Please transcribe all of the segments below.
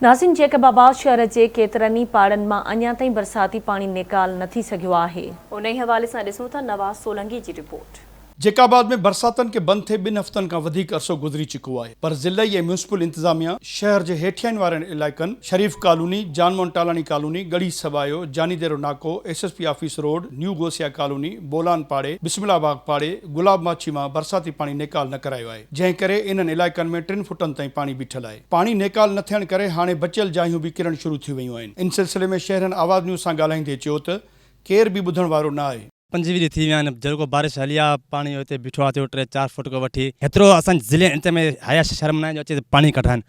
नाज़रीन, जैकबाबाद शहर जे केतिरनि पाड़नि मां अञा ताईं बरसाती पाणी निकाल न थी सघियो आहे। उन ई हवाले सां ॾिसूं था नवाज़ सोलंकी जी रिपोर्ट। जैकाबाद में बरसातन के बंद थे 2 हफ़्तनि खां वधीक अरसो गुज़री चुको आहे, पर ज़िलई ऐं म्यूनिसिपल इंतज़ामिया शहर जे हेठियनि वारनि इलाइक़नि शरीफ़ कॉलोनी, जान मोन्टालानी कॉलोनी, गढ़ी सबायो, जानीदेरो नाको, SSP office road, new Ghousia colony, Bolan पाड़े, बिस्मिल्लाबाग पाड़े, गुलाब माछी मां बरसाती पाणी निकाल न करायो आहे, जंहिं करे इन्हनि इलाइक़नि में 3 फुटनि ताईं पाणी बीठल आहे। पाणी निकाल न थियण करे हाणे बचियल जायूं बि किरण शुरू थी वयूं आहिनि। इन सिलसिले में शहरनि आवाज़ न्यूज़ सां ॻाल्हाईंदे चयो त केर बि ॿुधण वारो न आहे। 5 ॾींहं थी विया आहिनि, जेको बारिश हली आहे, पाणी हुते बीठो आहे 3-4 फुट खां वठी। हेतिरो असांजे ज़िले इंत में हया शर्म न आहे जो अचे पाणी कढाइनि,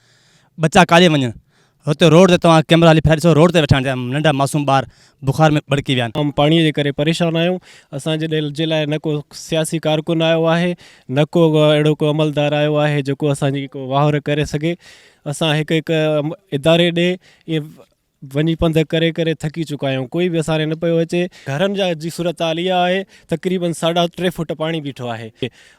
बच्चा काॾे वञनि। हुते रोड ते तव्हां कैमरा हली फिरी ॾिसो, रोड ते वेठा आहिनि नंढा मासूम ॿार बुखार में बड़की विया आहिनि। पाणीअ जे करे परेशान आहियूं। असांजे जे लाइ न को सियासी कारकुन आयो आहे, न को अहिड़ो को अमलदार आयो आहे जेको असांजी को वाहर करे सघे। असां हिकु इदारे ॾे ईअं वञी पंधु करे करे थकी चुका आहियूं, कोई बि असांखे न पियो अचे। घरनि जी सूरत हाल इहा आहे, तक़रीबन 3.5 फुट पाणी बीठो आहे।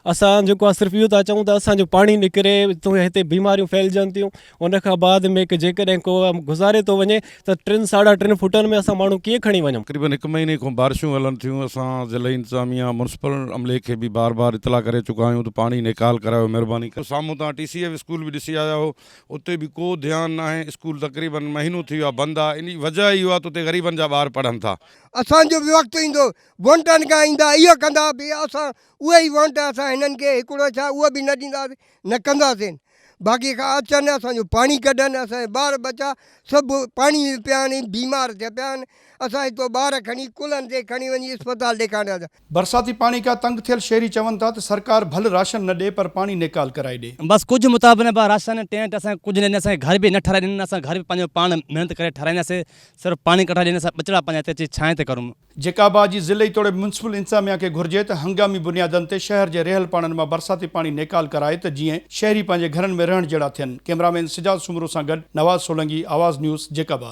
असां जेको आहे सिर्फ़ु इहो था चऊं त असांजो पाणी निकिरे तो हिते बीमारियूं फैलिजनि थियूं। उनखां बाद में जेकॾहिं को गुज़ारे थो वञे त 3-3.5 फुटनि में असां माण्हू कीअं खणी वञूं। तक़रीबन 1 महीने खां बारिशूं हलनि थियूं। असां ज़िले इंतज़ामिया म्यूनिसिपल अमले खे बि बार इतला करे चुका आहियूं त पाणी निकाल करायो, महिरबानी करे। साम्हूं तव्हां TCF स्कूल बि ॾिसी आया हो, उते बि को ध्यानु न आहे। स्कूल तक़रीबन महीनो थी वियो आहे बंदि आहे। इन वजह इहो आहे त उते ग़रीबनि जा ॿार पढ़नि था। असांजो बि वक़्तु ईंदो, वोटनि खां ईंदा इहो कंदा बि असां उहे ई वोट असां हिननि खे हिकिड़ो छा उहो बि न ॾींदासीं, न कंदासीं। बाक़ी खां अचनि असांजो पाणी कढनि, असांजा ॿार बच्चा सभु पाणी में पिया आहिनि, बीमार थिया पिया आहिनि। असां हितो ॿार खणी कुलनि ते खणी वञी अस्पताल ॾेखारिया। बरसाती पानी का तंग थियल शहरी चवनि था त सरकार भले राशन न ॾे पर पानी निकाल कराए ॾे। बस कुछ मुताबिक राशन टेंट असांखे कुछ न, असांखे घर बि न ठाराए ॾिननि। असां घर बि पंहिंजो पाण महिनत करे ठाराईंदासीं, सिर्फ़ु पाणी कढाए ॾिन, असां ॿचिड़ा पंहिंजा हिते अची छांव ते करूं। जैकाबाद जी ज़िले तोड़े म्यूनिसिपल इंतज़ामिया खे घुर्जे त हंगामी बुनियादनि ते शहर जे रहियल पाणनि मां बरसाती पाणी निकाल कराए त जीअं शहरी पंहिंजे घरनि में रहण जहिड़ा थियनि। कैमरामैन सिजाद सुमरो सां गॾु नवाज़ सोलंकी, आवाज़ न्यूज़, जैकाबाद।